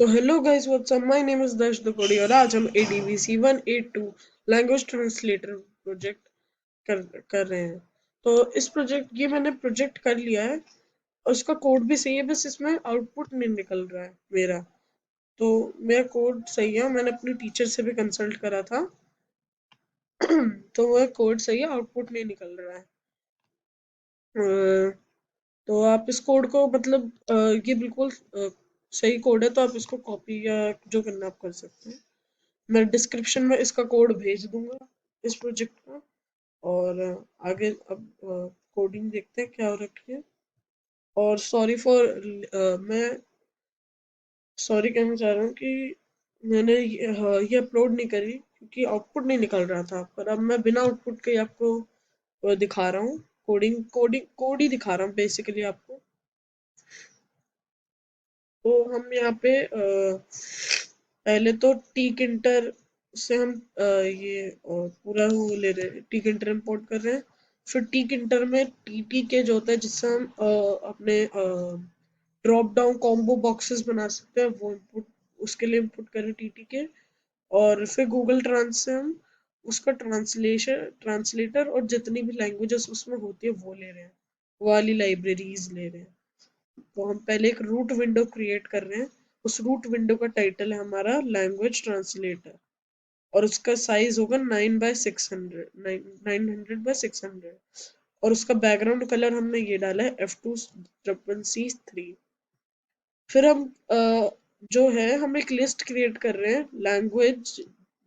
तो hello guys, what's up, my name is दर्श दकोड़ी और आज हम ADVC 182 लैंग्वेज ट्रांसलेटर प्रोजेक्ट कर कर रहे हैं। तो इस प्रोजेक्ट ये मैंने प्रोजेक्ट कर लिया है और उसका कोड भी सही है, बस इसमें आउटपुट नहीं निकल रहा है मेरा। तो मेरा कोड सही है, मैंने अपनी टीचर से भी कंसल्ट करा था। तो वह कोड सही है, आउटपुट नहीं निकल रहा है। तो आप इस कोड को मतलब ये बिल्कुल सही कोड है, तो आप इसको कॉपी या जो करना आप कर सकते हैं। मैं डिस्क्रिप्शन में इसका कोड भेज दूंगा, इस प्रोजेक्ट का। और आगे अब कोडिंग देखते हैं क्या हो रखी है। और सॉरी फॉर, मैं सॉरी कहना चाह रहा हूँ कि मैंने ये अपलोड नहीं करी क्योंकि आउटपुट नहीं निकल रहा था, पर अब मैं बिना आउटपुट के ही आपको दिखा रहा हूँ। कोड ही दिखा रहा हूँ बेसिकली आपको। तो हम यहाँ पे पहले तो टीक इंटर से हम ये पूरा वो ले रहे हैं, टीक इंटर इंपोर्ट कर रहे हैं। फिर टीक इंटर में टीटी के जो होता है जिससे हम अपने ड्रॉप डाउन कॉम्बो बॉक्सेस बना सकते हैं, वो इनपुट उसके लिए इनपुट करें टीटी के। और फिर गूगल ट्रांस से हम उसका ट्रांसलेटर और जितनी भी लैंग्वेजेस उसमें होती है वो ले रहे हैं, वो वाली लाइब्रेरीज ले रहे हैं। तो हम पहले एक रूट विंडो क्रिएट कर रहे हैं। उस रूट विंडो का टाइटल है हमारा लैंग्वेज ट्रांसलेटर, और उसका साइज होगा 9/600 और उसका बैकग्राउंड कलर हमने ये डाला है F2CC3। फिर हम जो है हम एक लिस्ट क्रिएट कर रहे हैं,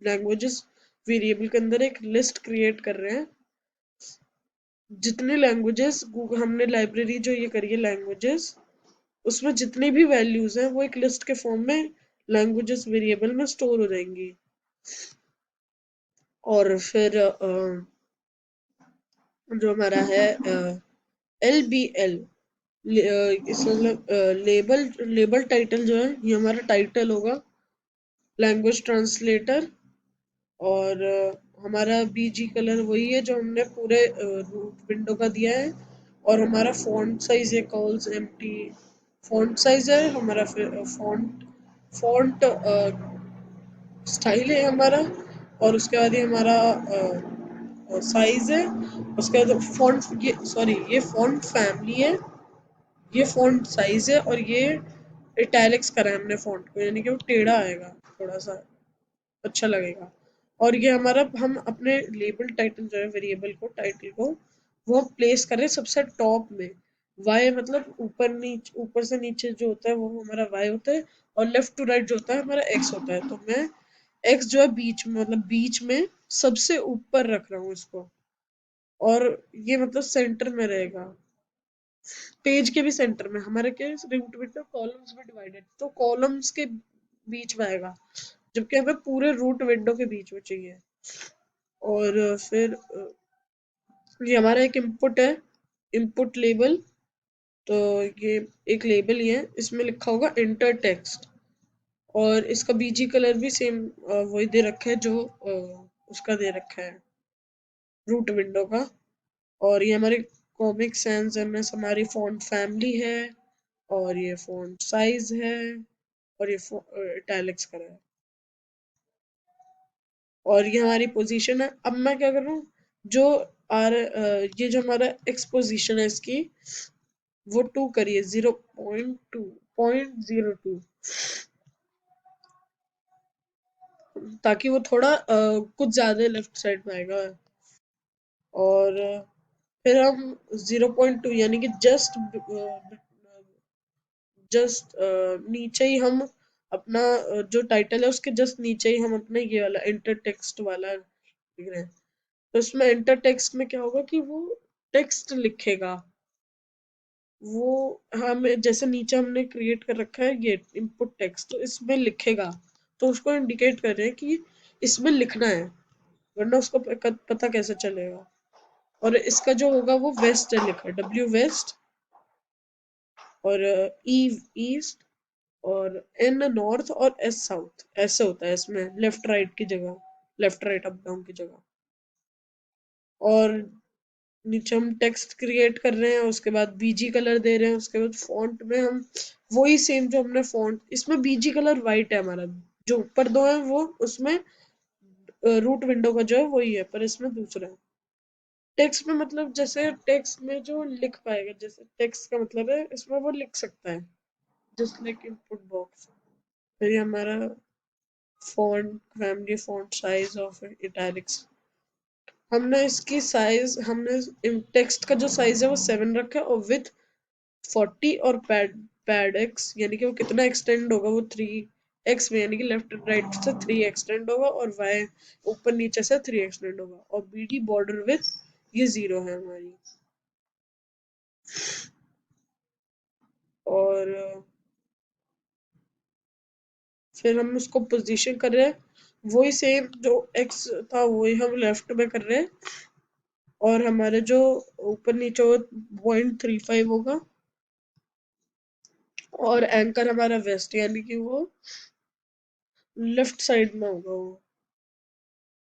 लैंग्वेजेस वेरिएबल के अंदर एक लिस्ट क्रिएट कर रहे हैं। जितने लैंग्वेजेस गूगल हमने लाइब्रेरी जो ये करी है लैंग्वेजेस, उसमें जितनी भी वैल्यूज हैं वो एक लिस्ट के फॉर्म में लैंग्वेजेस वेरिएबल में स्टोर हो जाएंगी। और फिर जो हमारा है LBL, इस मतलब लेबल लेबल टाइटल जो है ये हमारा टाइटल होगा लैंग्वेज ट्रांसलेटर। और हमारा BG कलर वही है जो हमने पूरे रूट विंडो का दिया है। और हमारा फॉन्ट साइज है कॉल्स एम्प्टी फॉन्ट साइज है हमारा। फिर फॉन्ट फॉन्ट स्टाइल है हमारा। और उसके बाद ये हमारा साइज है। उसके बाद फॉन्ट, ये सॉरी, ये फॉन्ट फैमिली है, ये फॉन्ट साइज है, और ये इटैलिक्स करा है हमने फॉन्ट को, यानी कि वो टेढ़ा आएगा, थोड़ा सा अच्छा लगेगा। और ये हमारा हम अपने लेबल टाइटल जो है वेरिएबल को टाइटल को वो प्लेस करें सबसे टॉप में। वाई मतलब ऊपर से नीचे जो होता है वो हमारा वाई होता है, और लेफ्ट टू राइट जो होता है हमारा एक्स होता है। तो मैं एक्स जो है बीच में, मतलब बीच में सबसे ऊपर रख रहा हूँ इसको। और ये मतलब सेंटर में रहेगा, पेज के भी सेंटर में। हमारे क्या रूट विंडो कॉलम्स में डिवाइडेड, तो कॉलम्स के बीच में आएगा, जबकि हमें पूरे रूट विंडो के बीच में चाहिए। और फिर ये हमारा एक इनपुट है, इनपुट लेबल। तो ये एक लेबल ही है, इसमें लिखा होगा इंटर टेक्स्ट। और इसका BG कलर भी सेम वही दे रखा है जो उसका दे रखा है रूट विंडो का। और ये हमारे कॉमिक सैंस एमएस हमारी फॉन्ट फैमिली है, और ये फॉन्ट साइज है, और ये इटैलिक्स कलर है। और ये हमारी पोजीशन है। अब मैं क्या कर रहा हूँ, जो ये जो हमारा एक्सपोजिशन है इसकी, वो 2 करिए, 0.2 ताकि वो थोड़ा कुछ ज्यादा लेफ्ट साइड में आएगा। और फिर हम 0.2 यानी कि जस्ट नीचे ही हम अपना जो टाइटल है उसके जस्ट नीचे ही हम अपने ये वाला इंटर टेक्स्ट वाला लिख रहे हैं। तो इसमें इंटर टेक्स्ट में क्या होगा कि वो टेक्स्ट लिखेगा। वो हमें जैसे नीचे हमने क्रिएट कर रखा है ये इनपुट टेक्स्ट, तो इसमें लिखेगा। तो उसको इंडिकेट कर रहे हैं कि इसमें लिखना है, वरना उसको पता कैसे चलेगा। और इसका जो होगा वो वेस्ट है लिखा, W वेस्ट, और E ईस्ट, और N नॉर्थ, और S साउथ, ऐसे होता है इसमें लेफ्ट राइट की जगह, लेफ्ट राइट अप डाउन की जगह। और नीचे हम टेक्स्ट क्रिएट कर रहे हैं, उसके बाद बीजी कलर दे रहे हैं, उसके बाद फॉन्ट में हम वही सेम जो हमने फॉन्ट, इसमें बीजी कलर वाइट है हमारा, जो ऊपर दो है वो उसमें रूट विंडो का जो है वही है, पर इसमें दूसरा है। टेक्स्ट में मतलब जैसे टेक्स्ट में जो लिख पाएगा, जैसे टेक्स्ट का मतलब है इसमें वो लिख सकता है, जस्ट लाइक इनपुट बॉक्स। फिर ये हमारा font family, font size of italics, हमने इसकी साइज, हमने टेक्स्ट का जो साइज है वो 7 रखा है, और विथ 40, और पैड एक्स यानी कि वो कितना एक्सटेंड होगा, वो 3x में, यानी कि लेफ्ट राइट से 3 एक्सटेंड होगा, और y ऊपर नीचे से 3 एक्सटेंड होगा, और BD बॉर्डर विथ ये 0 है हमारी। और फिर हम उसको पोजीशन कर रहे हैं, वही सेम जो x था वही हम लेफ्ट में कर रहे हैं, और हमारे जो ऊपर नीचे वो 0.35 होगा, और एंकर हमारा वेस्ट यानी कि वो लेफ्ट साइड में होगा वो।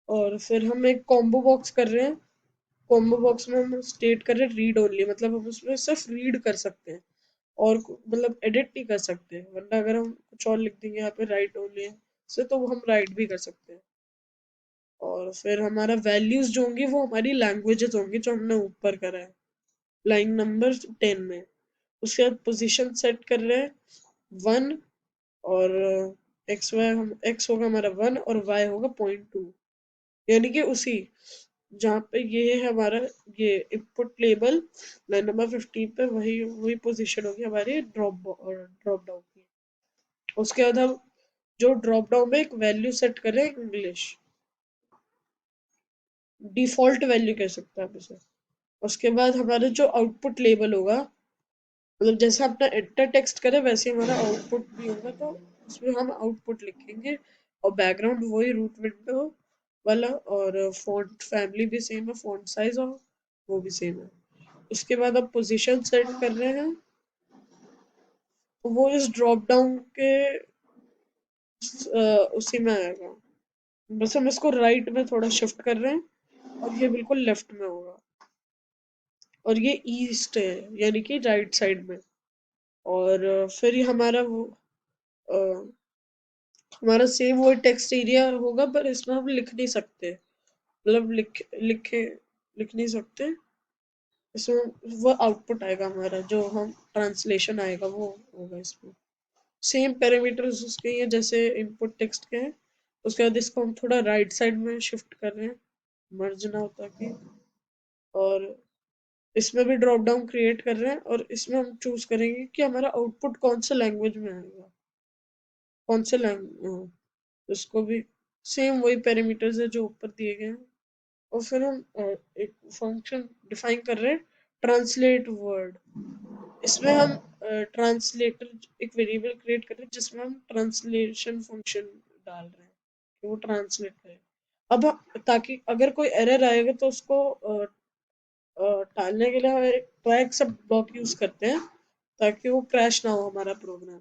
और फिर हम एक कॉम्बो बॉक्स कर रहे हैं, कॉम्बो बॉक्स में हम स्टेट कर रहे हैं रीड ओनली, मतलब हम उसमें सिर्फ रीड कर सकते हैं, और मतलब एडिट नहीं कर सकते, वरना अगर हम कुछ और लिख देंगे यहाँ पे राइट ओनली है से, तो वो हम राइट भी कर सकते हैं। और फिर हमारा वैल्यूज जो होंगी वो हमारी लैंग्वेजेस होंगी जो हमने ऊपर करा है लाइन नंबर 10 में। उसके बाद पोजीशन सेट कर रहे हैं 1, और एक्स होगा हमारा 1 और वाई होगा 0.2, यानी कि उसी जहाँ पे ये है हमारा ये इनपुट लेबल लाइन नंबर 15 पे, वही वही पोजीशन होगी हमारी ड्रॉप डाउन की। उसके बाद हम जो ड्रॉप डाउन में एक वैल्यू सेट करें इंग्लिश, डिफॉल्ट वैल्यू कह सकते हैं आप इसे। उसके बाद हमारा जो आउटपुट लेबल होगा, मतलब जैसे अपना एंटर टेक्स्ट करें वैसे ही हमारा आउटपुट भी होगा, तो उसमें हम आउटपुट लिखेंगे, और बैकग्राउंड वही रूट विंडो वाला, और फॉन्ट फैमिली भी सेम है, फॉन्ट साइज और वो भी सेम है। उसके बाद अब पोजीशन सेट कर रहे हैं, वो इस ड्रॉप डाउन के उसी में आएगा, बस हम इसको राइट में थोड़ा शिफ्ट कर रहे हैं, और ये बिल्कुल लेफ्ट में होगा, और ये ईस्ट है यानी कि राइट साइड में। और फिर ये हमारा वो अ, हमारा सेम वो टेक्स्ट एरिया होगा, पर इसमें हम लिख नहीं सकते, मतलब लिख नहीं सकते इसमें। वो आउटपुट आएगा हमारा, जो हम ट्रांसलेशन आएगा वो होगा इसमें। सेम पैरामीटर्स उसके ही हैं जैसे इनपुट टेक्स्ट के हैं। उसके बाद इसको हम थोड़ा राइट साइड में शिफ्ट कर रहे हैं, मर्ज ना होता कि। और इसमें भी ड्रॉप डाउन क्रिएट कर रहे हैं, और इसमें हम चूज करेंगे कि हमारा आउटपुट कौन से लैंग्वेज में आएगा, कौन से लैंग्वेज, उसको भी सेम वही पैरामीटर्स है जो ऊपर दिए गए हैं। और फिर हम एक फंक्शन डिफाइन कर रहे हैं, ट्रांसलेट वर्ड। इसमें हम ट्रांसलेटर एक वेरिएबल क्रिएट कर रहे हैं जिसमें हम ट्रांसलेशन फंक्शन डाल रहे हैं कि वो ट्रांसलेट करे। अब ताकि अगर कोई एरर आएगा तो उसको टालने के लिए हम एक ट्राई एक्सेप्ट ब्लॉक यूज करते हैं, ताकि वो क्रैश ना हो हमारा प्रोग्राम।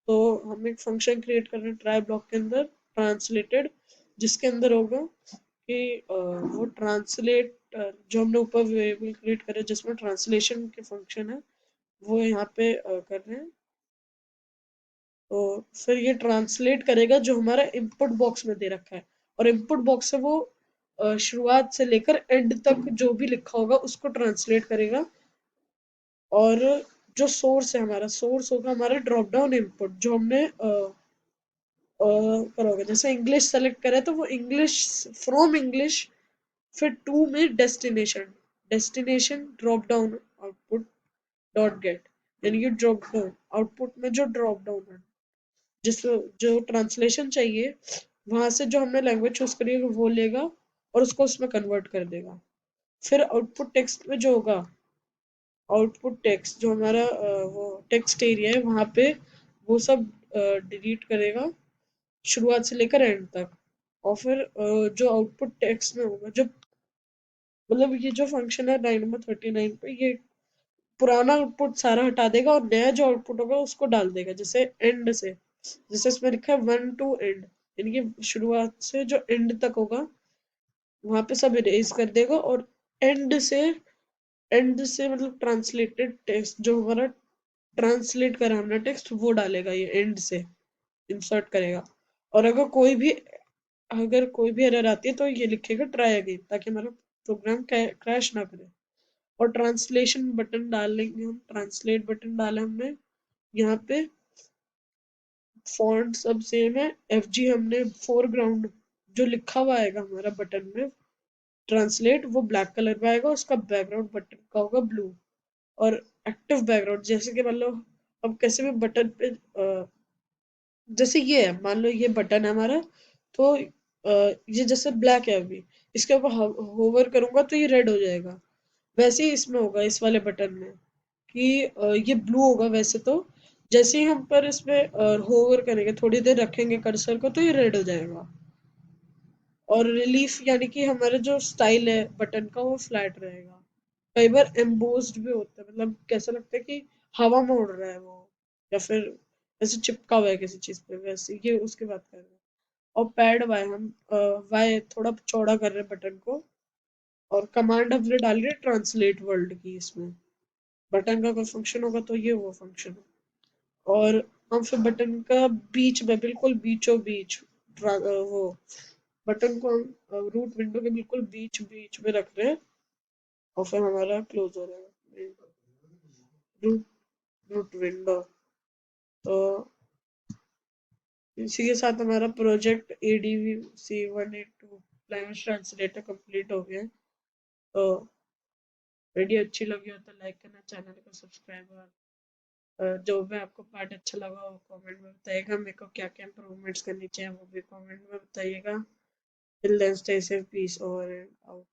तो हम एक फंक्शन क्रिएट कर रहे हैं ट्राई ब्लॉक के अंदर, ट्रांसलेटेड, जिसके अंदर होगा कि वो ट्रांसलेट, जो हमने ऊपर वेरिएबल क्रिएट करे जिसमें ट्रांसलेशन के फंक्शन है वो यहाँ पे कर रहे हैं। तो फिर ये ट्रांसलेट करेगा जो हमारा इनपुट बॉक्स में दे रखा है, और इनपुट बॉक्स से वो शुरुआत से लेकर एंड तक जो भी लिखा होगा उसको ट्रांसलेट करेगा। और जो सोर्स है, हमारा सोर्स होगा हमारा ड्रॉप डाउन इनपुट जो हमने करोगे, जैसे इंग्लिश सेलेक्ट करें तो वो इंग्लिश, फ्रॉम इंग्लिश, फिर टू में destination, destination drop down output dot gate, यानी कि ड्रॉप डाउन आउटपुट में जो ड्रॉप डाउन है, जिस जो ट्रांसलेशन चाहिए वहां से जो हमने लैंग्वेज चूज करी है वो लेगा, और उसको उसमें कन्वर्ट कर देगा। फिर आउटपुट टेक्स्ट में जो होगा, आउटपुट टेक्स्ट जो हमारा वो टेक्स्ट एरिया है वहां पे वो सब डिलीट करेगा शुरुआत से लेकर एंड तक। और फिर जो आउटपुट टेक्स्ट में होगा, जो मतलब ये जो फंक्शन है लाइन नंबर 39 पे, ये पुराना आउटपुट सारा हटा देगा और नया जो आउटपुट होगा उसको डाल देगा, जैसे एंड से, जैसे इसमें लिखा है 1 to एंड, यानी कि शुरुआत से जो एंड तक होगा वहां पे सब इरेज कर देगा, और एंड से एंड से मतलब ट्रांसलेटेड टेक्स्ट, जो हमारा ट्रांसलेट करा हमने टेक्स्ट वो डालेगा, ये एंड से इंसर्ट करेगा। और अगर कोई भी एरर आती है तो ये लिखेगा ट्राई अगेन, ताकि हमारा प्रोग्राम क्रैश ना करे। और ट्रांसलेशन बटन डाल लेंगे हम, ट्रांसलेट बटन डाला हमने यहाँ पे। फॉन्ट सब सेम है, FG हमने फोरग्राउंड जो लिखा हुआ आएगा हमारा बटन में ट्रांसलेट, वो ब्लैक कलर में आएगा, उसका बैकग्राउंड बटन का होगा ब्लू। और एक्टिव बैकग्राउंड, जैसे कि मान लो अब कैसे भी बटन पे जैसे ये है, मान लो ये बटन है हमारा, तो ये जैसे ब्लैक है अभी, इसके ऊपर होवर करूंगा तो ये रेड हो जाएगा। वैसे ही इसमें होगा, इस वाले बटन में, कि ये ब्लू होगा वैसे तो। जैसे ही हम पर इसमें होवर करेंगे, थोड़ी देर रखेंगे कर्सर को, तो ये रेड हो जाएगा। और रिलीफ यानी कि हमारा जो स्टाइल है बटन का वो फ्लैट रहेगा। कई बार एम्बोस्ड भी होता है, मतलब कैसा लगता है कि हवा में उड़ रहा है वो, या फिर ऐसे चिपका हुआ है किसी चीज पे, वैसे ये उसकी बात कर रहे हैं। और पैड वाई, हम वाई थोड़ा चौड़ा कर रहे हैं बटन को। और कमांड हमने डाल रही है ट्रांसलेट वर्ल्ड की इसमें। बटन का कोई फंक्शन होगा तो ये वो फंक्शन है। और हम फिर बटन का बीच में, बिल्कुल बीचों बीच, वो बटन को हम रूट विंडो के बिल्कुल बीच बीच में रख रहे हैं। और फिर हमारा क्लोज हो रहेगा रूट रूट विंडो। तो इसी के साथ हमारा project ADVC182 language translator complete हो गया। तो वीडियो अच्छी लगी हो तो लाइक करना, चैनल को सब्सक्राइब। और जो भी आपको पार्ट अच्छा लगा वो कमेंट में बताइएगा, मेरे को क्या क्या इम्प्रूवमेंट्स करनी चाहिए वो भी कमेंट में बताइएगा। Till then stay safe, peace over and out.